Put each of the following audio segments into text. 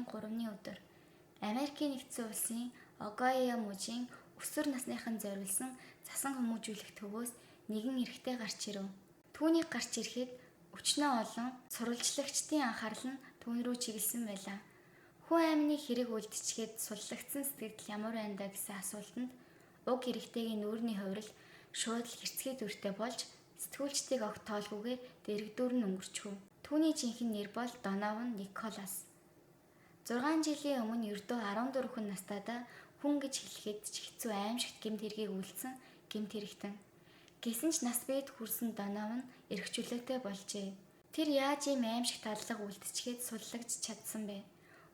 сарын 3-ны өдөр Америкийн нэгдсэн улсын Огайо мужийн өсвөр насныхан зориулсан засан хүмүүжүүлэх төвөөс нэгэн эрэгтэй гарч ирэв. Түүний гарч ирэхэд өчнөө олон сурвалжлагчдын анхаарал нь түүн рүү чиглэсэн байлаа. Хүн амины хэрэг үлдчихэд суллагдсан сэтгэл ямар байна даа гэсэн асуултанд уг эрэгтэйгийн нүүрний хувирал шууд л хэрцгий дүртэй болж сэтгүүлчдийг огт тоолгүйгээр дэрэгдүүр нь өнгөрчв. Түүний жинхэнэ нэр бол Донован Николас. 6 жилийн өмнө ердөө 14 хүн настайдаа хүн гэж хэлэхэд ч хэцүү аимшигт гэмт хэргийг үйлдсэн гэмт хэрэгтэн. Гэсэн ч нас биед хүрсэн Донован эрх чөлөөтэй болжээ. Тэр яаж ийм аимшигт аллага үлдчихэд суллагдж чадсан бэ?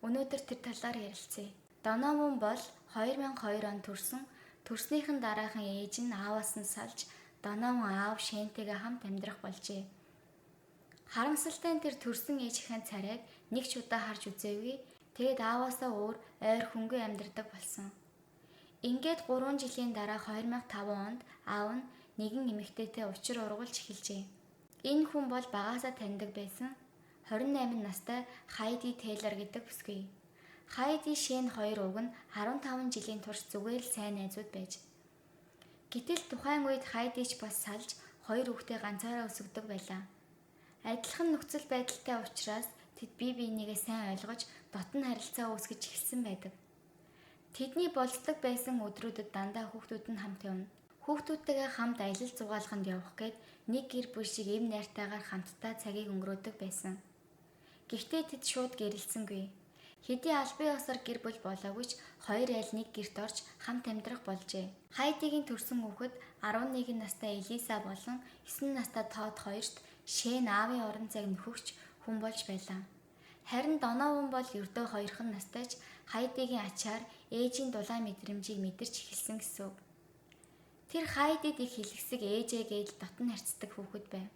Өнөөдөр тэр талаар ярилцъя. Донован бол 2002 онд төрснийхэн дараахан ээж нь ааваас нь салж Донован аав Шэнтэйгээ хамт амьдрах болжээ. Харамсалтай нь тэр төрсэн ээжийнхээ царайг нэг ч удаа харж үзээгүй. Тэгэд ааваасаа өөр ойр хөнгөө амьдардаг болсон. Ингээд 3 жилийн дараа 2005 онд аав нь нэгэн эмэгтэйтэй учир ургуулж эхэлжээ. Энэ хүн бол багаасаа таньдаг байсан 28 настай Хайди Тейлор гэдэг бүсгүй. Хайди Шэн хоёр уг нь 15 жилийн турш зүгээр л сайн найзууд байж. Гэтэл тухайн үед Хайдич бас салж 2 хүүхдээ ганцаараа өсгдөг байлаа. Адилхан нөхцөл байдалтай учраас тэд бие биенийгээ сайн ойлгож дотн харилцаа үүсгэж эхэлсэн байдаг. Тэдний болцдог байсан өдрүүдэд дандаа хүүхдүүд нь хамт явна. Хүүхдүүдтэйгээ хамт аялал зугаалганд явах гээд нэг гэр бүл шиг эв найртайгаар хамтдаа цагийг өнгөрөөдөг байсан. Гэхдээ тэд шууд гэрэлцэнгүй. Хэдий албан ёсоор гэр бүл болоогүй ч хоёр айл нэг гэрт орж хамт амьдрах болжээ. Хайдигийн төрсөн хүүхэд 11 настай Элиса болон 9 настай Тод хоёрт Шэн аавын орон зайг нөхөгч хүн болж байлаа. Харин Донован бол ердөө 2хан настай ч Хайдигийн ачаар ээжийн дулаан мэдрэмжийг мэдэрч эхэлсэн гэсэн үг. Тэр Хайдид их хэлэсэг ээжээгээд дотн харьцдаг хүүхэд байв.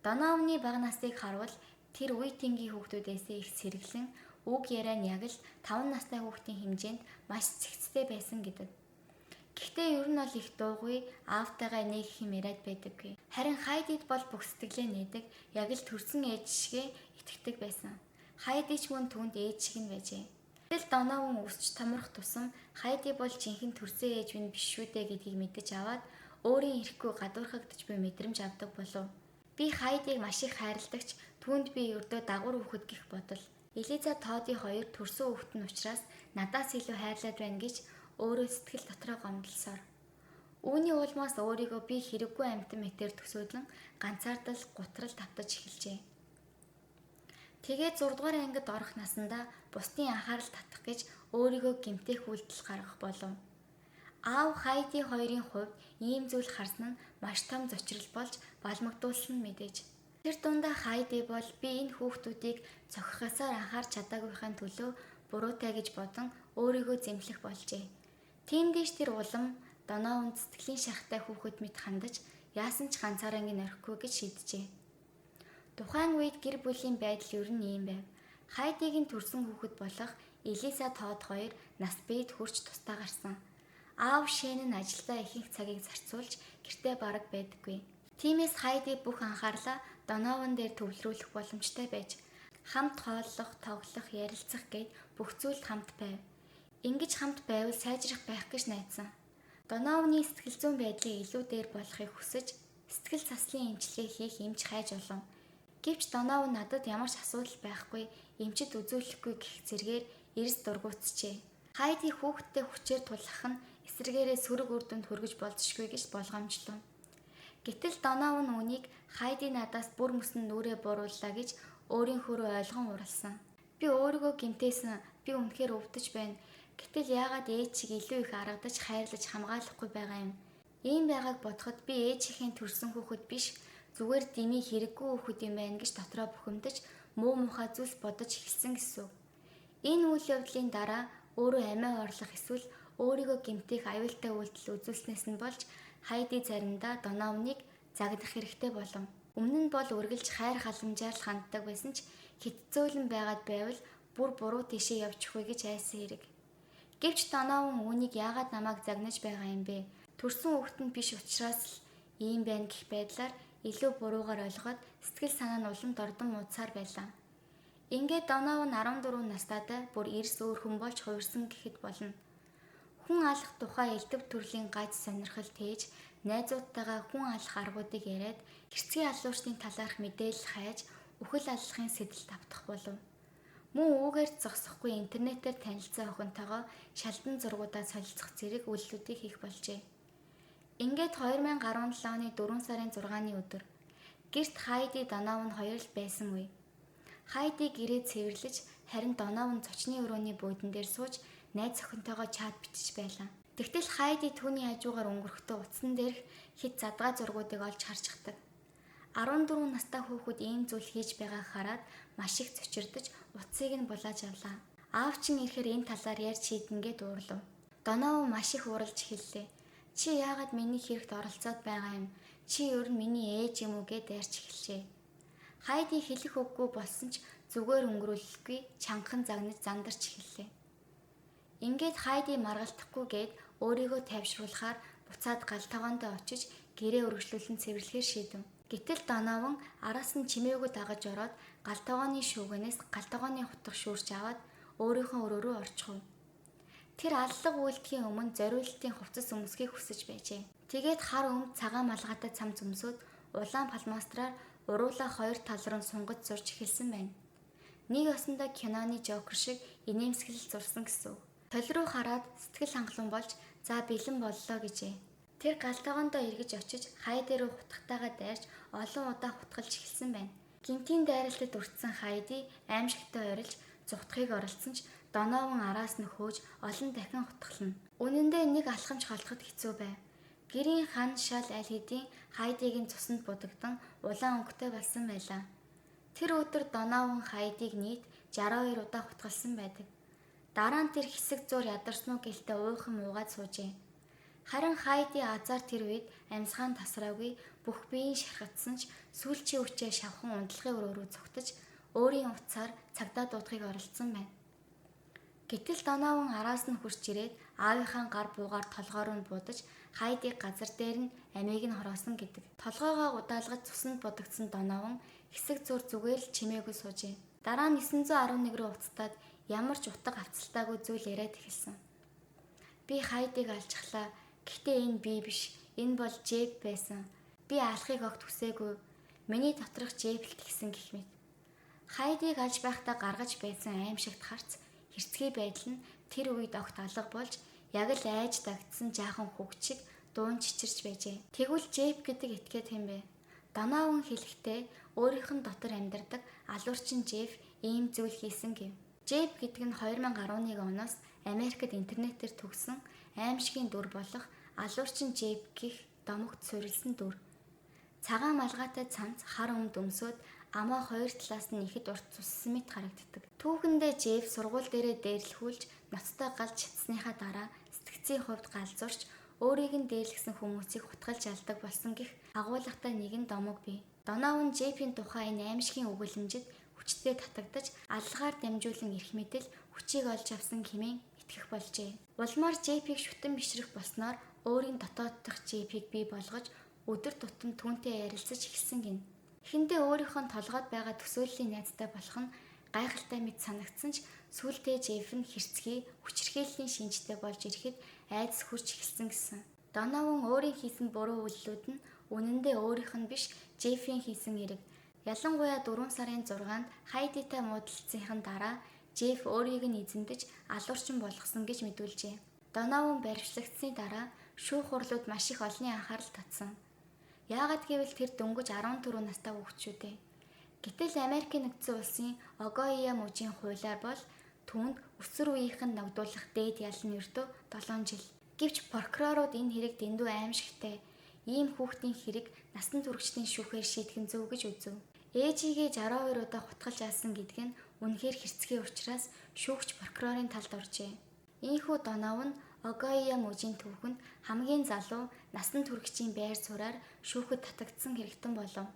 Донованы бага насыг харвал тэр үе тэнгийн хүүхдүүдээс их сэргэлэн үг яриа нь яг л 5 настай хүүхдийн хэмжээнд маш цэгцтэй байсан гэдэг. Гэхдээ ер нь бол их дуугүй аавтайгаа нэг хэм яриад байдаггүй. Харин Хайдид бол бүх сэтгэлээ нээдэг, яг л төрсэн ээж шигээ итгэдэг байсан. Хайди ч мөн түүнд ээж шиг нь байжээ. Тэгэл Донован өсч томрох тусам Хайди бол жинхэнэ төрсөн ээж минь биш шүү дээ гэдгийг мэдэж аваад өөрийн ирэхгүй гадуурхагдж буй мэдрэмж авдаг болов. Би Хайдиг маш их хайрладагч түүнд би ердөө дагуур хүүхэд гэх бодол. Элиза Тоди хоёр төрсөн хүүхэд нь учраас надаас илүү хайрлаад байна гэж өөрөө сэтгэл дотроо гомдлсоор. Үүний улмаас өөрийгөө би хэрэггүй амьтан мэтээр төсөөлөн ганцаардал гутрал тавтаж эхэлжээ. Тэгээд 6 дугаар ангид орох насандаа бусдын анхаарал татах гэж өөрийгөө гэмтэх үйлдэл гаргах болов. Аав Хайди хоёрын хувьд ийм зүйл харсан нь маш том зочрол болж балмагдуулсан нь мэдээж. Тэр дундаа Хайди бол би энэ хүүхдүүдийг цохихосоор анхаарч чадаагүйхэн төлөө буруутай гэж бодон өөрийгөө зэмлэх болжээ. Тиймдээш тэр улам Донованд сэтгэлийн шахтай хүүхэд мэт хандаж яасан ч ганцаараа ингэ орхихгүй гэж шийджээ. Тухайн үед гэр бүлийн байдал ер нь ийм байв. Хайдигийн төрсэн хүүхэд болох Элиса Тод хоёр нас биед хүрч тустаа гарсан. Аав Шэн нь ажилдаа ихэнх цагийг зарцуулж гэртээ бараг байдаггүй. Тиймээс Хайди бүх анхаарлаа Донован дээр төвлөрүүлэх боломжтой байж хамт хооллох, тоглох, ярилцах гээд бүх зүйлд хамт байв. Ингэж хамт байвал сайжрах байх гэж найдсан. Донованы сэтгэл зүйн байдлыг илүү дээр болохыг хүсэж сэтгэл заслын эмчилгээ хийх эмч хайж олон. Гэвч Донован надад ямар ч асуудал байхгүй, эмчит үзүүлэхгүй гэх зэргээр эрс дургуутжээ. Хайди хүүхэдтэй хүчээр тулах нь эсрэгээрээ сөрөг үр дүнд хүргэж болзошгүй гэж болгоомжлов. Гэтэл Донован үүнийг Хайди надаас бүр мөсөн нүрээ бурууллаа гэж өөрийн хөрөө ойлгон уралсан. Би өөрийгөө гэмтээсэн, би үнэхээр өвдөж байна. Гэтэл яагаад ээж шиг илүү их аргадаж хайрлаж хамгаалахгүй байгаа юм? Ийм байгааг бодоход би ээжийнхээ төрсэн хүүхэд биш, зүгээр дими хэрэггүй хүүхэд юм байна гэж дотроо бухимдаж муу мухай зүйлс бодож эхэлсэн гэсэн. Энэ үйл явдлын дараа өөрөө амиа орлох эсвэл өөрийгөө гэмтэх аюултай үйлдэл үзүүлснээс нь болж Хайди заримдаа Донованыг загдах хэрэгтэй болов. Өмнө нь бол үргэлж хайр халамжаар л ханддаг байсан ч хитцөөлөн байгаад байвал бүр буруу тийшээ явж өгье гэж айсан хэрэг. Гэвч Донован үүнийг яагаад намайг загнаж байгаа юм бэ? Төрсөн хүүхэд нь биш учраас л ийм байна гэх байдлаар илүү буруугаар ойлгоод сэтгэл санаа нь улам дордон муудсаар байлаа. Ингээд Донов нь 14 настайдаа бүр эрс өөр хүн болж хувирсан гэхэд болно. Хүн алах тухай элдв төрлийн гаж сонирхол тээж найзуудтайгаа хүн алах аргуудыг яриад хэрцгий алуурчдын талаарх мэдээлэл хайж үхэл аллахын сэтэл давтах болов. Мөн үүгээр зогсохгүй интернетээр танилцсан охинтойгоо шалдан зургуудаа солилцох зэрэг үйлдэлүүдийг хийх болжээ. Ингээд 2017 оны 4 сарын 6-ны өдөр гэрт Хайди Донов нь хоёр л байсан үе. Хайди гэрээ цэвэрлэж харин Донов нь зочны өрөөний буудан дээр сууж найз охинтойгоо чат бичиж байлаа. Тэгтэл Хайди түүний хажуугаар өнгөрөхдөө утсан дээрх хэд задгаа зургуудыг олж харж хатдаг. 14 настай хүүхэд ийм зүйл хийж байгааг хараад маш их цочирдож утсыг нь булааж авлаа. Аав чинь ирэхээр энэ талаар ярьж шийднэгээд уурлав. Донов маш их ууралж эхэллээ. Чи яагаад миний хэрэгт оролцоод байгаа юм? Чи өөр нь миний ээж юм уу гэд ярьж эхэлжээ. Хайди хэлэх үггүй болсон ч зүгээр өнгөрүүлэхгүй чангахан загнаж зандарч эхэллээ. Ингээд Хайди маргалдахгүйгээд өөрийгөө тайвшруулахаар буцаад гал тогоондоо очиж гэрээ өргөжлүүлэн цэвэрлэхээр шийдэв. Гэтэл Донов нь араас нь чимээгүй дагаж ороод гал тогооны шүүгэнээс гал тогооны хутга шүүрч аваад өөрийнхөө өрөө рүү орчихов. Тэр аллах үйлдэхийн өмнө зориултын хувцас өмсөхийг хүсэж байжээ. Тэгээд хар өмд цагаан малгайтай цам зөмсөд улаан палмастраар уруулаа хоёр тал руу сунгаж зурж эхэлсэн байна. Нэг осондоо киноны Жокер шиг инээмсэглэл зурсан гэсэн. Тол руу хараад сэтгэл хангалуун болж за бэлэн боллоо гэжээ. Тэр гал тогоондоо эргэж очиж Хайди руу хутгатайгаа дайрч олон удаа хутгалж эхэлсэн байна. Гинтийн дайралтад өртсөн Хайди аимшигтай орилж зүхтхийг оролцсон ч Доновын араас нь хөөж олон дахин хутгална. Үнэн дээр нэг алхамж холдоход хэцүү байв. Гэрийн хан шал аль хэдийн Хайдигийн цуснд будагдан улаан өнгөтэй болсон байлаа. Тэр өдөр Доновын Хайдиг нийт 62 удаа хутгалсан байдаг. Дараа нь тэр хэсэг зур ядарснуу гэлтэй уухан уугаад суужээ. Харин Хайди азар тэр үед амьсгаан тасраагүй бүх биеийн шархатсан ч сүүлчийн үчээ шавхан унтлагын өрөө рүү цогтож өөрийн уцаар цагдаа дуудахыг оролцсон байна. Гэтэл Доновын араас нь хурж ирээд аавынхаа гар буугаар толгоор нь буудаж Хайдиг газар дээр нь амийг нь хороосон гэдэг. Толгоогоо удаалгаж цуснд будагдсан Доновын хэсэг зур зүгээр л чимээгүй суужээ. Дараа нь 911 руу уцтаад ямар ч утга авцалтаагүй зүйл яриад эхэлсэн. Би Хайдиг алжглаа. Гэхдээ энэ би биш. Энэ бол Жэб байсан. Би алахыг огт хүсээгүй. Миний доторх Жэб л тэгсэн гэх мэт. Хайдиг алж байхдаа гаргаж байсан аимшигт харц хэрцгий байдал нь тэр үед огт алга болж яг л айж дагдсан жаахан хүүхд шиг дуун чичирч байжээ. Тэгвэл Жэб гэдэг этгээд хэм бэ? Доновын хэлэхдээ өөрийнх нь дотор амьдардаг алуурчин Жэб ийм зүйл хийсэн гэв. Жэб гэдэг нь 2011 оноос Америкт интернетээр төгсөн аимшигын дүр болох алуурчин Жэб гэх домогт суурилсан дүр. Цагаан малгайтай цамц хар өмд өмсөд амаа хоёр талаас нь ихэд урт цуссан мэт харагддаг. Түүхэндээ Жэб сургууль дээрээ дээрлэхүүлж ноцтой галж чадсныхаа дараа сэтгцийн хувьд галзуурч өөрийг нь дээрлэгсэн хүмүүсийг хутгалж алдаг болсон гэх агуулгатай нэгэн домог бий. Донов нь Жэбийн тухай энэ аимшигын өгүүлэмжид хүчтэй татагдаж аллагаар дамжуулан ирэх мэдэл хүчийг олж авсан хэмээн итгэх болжээ. Улмаар Жэбийг шүтэн бишрэх болсноор өөрийн дотоод дахь Жэбийг бий болгож өдөр тутам түүнтэй ярилцаж эхэлсэн гин. Эхэндээ өөрийнхөө толгойд байгаа төсөөллийн найзтай болох нь гайхалтай мэт санагдсан ч сүүлдээ Жэб нь хэрцгий хүчирхийллийн шинжтэй болж ирэхэд айдас хүрч эхэлсэн гэсэн. Доновын өөрийн хийсэн буруу үйлдэлүүд нь үнэндээ өөрийнх нь биш Жэбийн хийсэн хэрэг. Ялангуяа 4 сарын 6-нд Хайдитай муудалцсныхан дараа Жэб өөрийг нь эзэмдэж алуурчин болгосон гэж мэдүүлжээ. Доновын баривчлагдсны дараа шүүх хурлууд маш их олонний анхаарал татсан. Яагаад гэвэл тэр дөнгөж 14 настай хүүхэд шүү дээ. Гэтэл Америкийн нэгдсэн улсын Огайо мужийн хуулиар бол түүнд өсвөр үеийнх нь ногдуулах дээд ял нь ердөө 7 жил. Гэвч прокурорууд энэ хэрэг дэндүү аимшигтай. Ийм хүүхдийн хэрэг насан туршидын шүүхээр шийдэх нь зөв гэж үзв. Ээжигээ 62 удаа хутгалж алсан гэдг нь үнэхээр хэрцгий учраас шүүгч прокурорын талд оржээ. Ийхүү Донов нь Огайо мужийн түүхэнд хамгийн залуу насан туршийн байр сууриар шүүхэд татагдсан хэрэгтэн болов.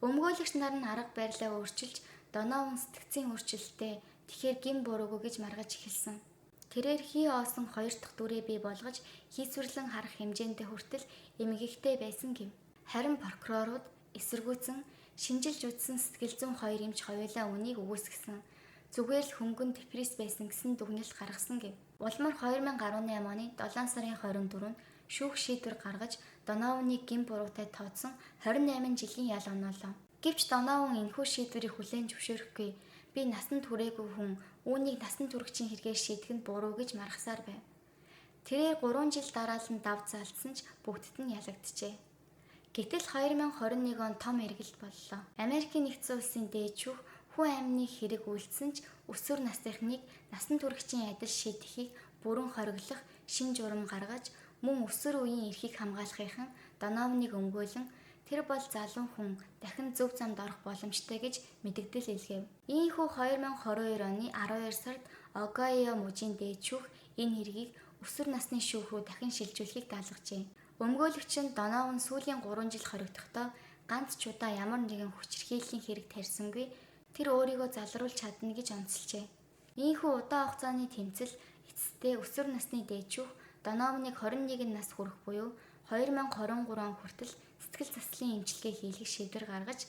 Өмгөөлөгч нар нь арга барилаа өөрчилж Доновын сэтгцийн өөрчлөлттэй тэгэхээр гин буруугүй гэж маргаж эхэлсэн. Тэрээр хийоосон 2 дахь дүрээ бий болгож хийсвэрлэн харах хэмжээндээ хүртэл эмгэгтэй байсан гэв. Харин прокурорууд эсэргүүцэн Шинжилж үзсэн сэтгэл зүйн 2 эмч хоёулаа үнийг үгүйсгэсэн. Зүгээр л хөнгөн депресс байсан гэсэн дүгнэлт гаргасан гэв. Улмаар 2018 оны 7 сарын 24-нд шүүх шийдвэр гаргаж Донованыг гин буруутай тооцсон 28 жилийн ял оноолоо. Гэвч Донован энэхүү шийдвэрийг хүлээн зөвшөөрөхгүй. Би насанд хүрээгүй хүн үүнийг насан туршийн хэрэгээр шийдэх нь буруу гэж маргасаар байв. Тэрээр 3 жил дараалан дав залтсан ч бүгдд нь ялагджээ. Гэтэл 2021 он том эргэлт боллоо. Америкийн нэгдсэн улсын дээд шүүх хүн амныг хэрэг үйлдсэн ч өсвөр насныхныг насан туршийн адил шийдэхийг бүрэн хориглох шин журам гаргаж мөн өсвөр үеийн эрхийг хамгаалахын Донованыг өмгөөлөн тэр бол залуу хүн дахин зөв замд орох боломжтой гэж мэдэгдэл илгээв. Ийхүү 2022 оны 12 сард Огайо мужийн дээд шүүх энэ хэргийг өсвөр насны шүүх рүү дахин шилжүүлэхийг даалгажээ. Өмгөөлөгч нь Донован сүүлийн 3 жил хоригдохдоо ганц ч удаа ямар нэгэн хүчирхийллийн хэрэг тарьсангүй тэр өөрийгөө залруулж чадна гэж онцолжээ. Ийхүү удаан хугацааны тэмцэл эцэстээ өсвөр насны дээд шүүх Донованыг 21 нас хүрэх буюу 2023 он хүртэл сэтгэл заслын эмчилгээ хийх шийдвэр гаргаж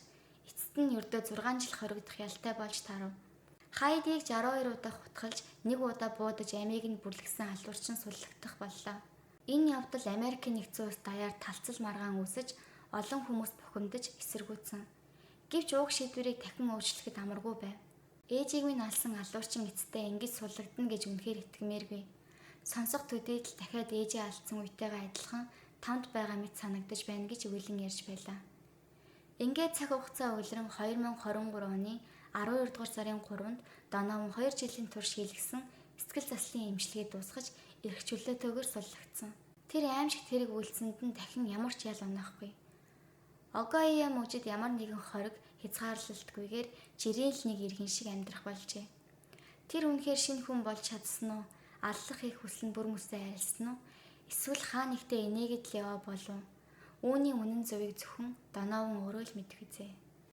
эцэст нь ердөө 6 жил хоригдох ялтай болж тарав. Хайдийг 62 удаа хутгалж 1 удаа буудаж амийг нь бүрлэгсэн алуурчин суллагдах боллоо. Энэ явдал Америкийн нэгдсэн улс даяар талцал маргаан үүсэж олон хүмүүс бухимдаж эсэргүүцсэн. Гэвч уг шийдвэрийг дахин өөрчлөхөд амаргүй байв. Ээжийг минь алсан алуурчин эцэстээ ингэж суллагдана гэж үнэхээр итгэмээргүй. Сонсох төдийд л дахиад ээжээ алдсан үетэйгээ адилхан тамд байгаа мэт санагдаж байна гэж үгэлэн ярьж байлаа. Ингээд цаг хугацаа улиран 2023 оны 12 дугаар сарын 3-нд Донован 2 жилийн турш хийлгэсэн сэтгэл заслын эмчилгээ дуусгаж эрх чөлөөтэйгээр суллагдсан. Тэр аимшигт хэрэг үйлсэнд нь дахин ямар ч ял оноохгүй. Огайо мужид ямар нэгэн хориг хязгаарлалтгүйгээр жирийн л нэг иргэн шиг амьдрах болжээ. Тэр үнэхээр шинэ хүн болж чадсан уу? Аллах их хүсэл бүр мөсөө айлсан уу? Эсвэл хаа нэгтээ инээгээд л яваа болов? Үүний үнэн зөвийг зөвхөн Донован өөрөө л мэдэх үзээ.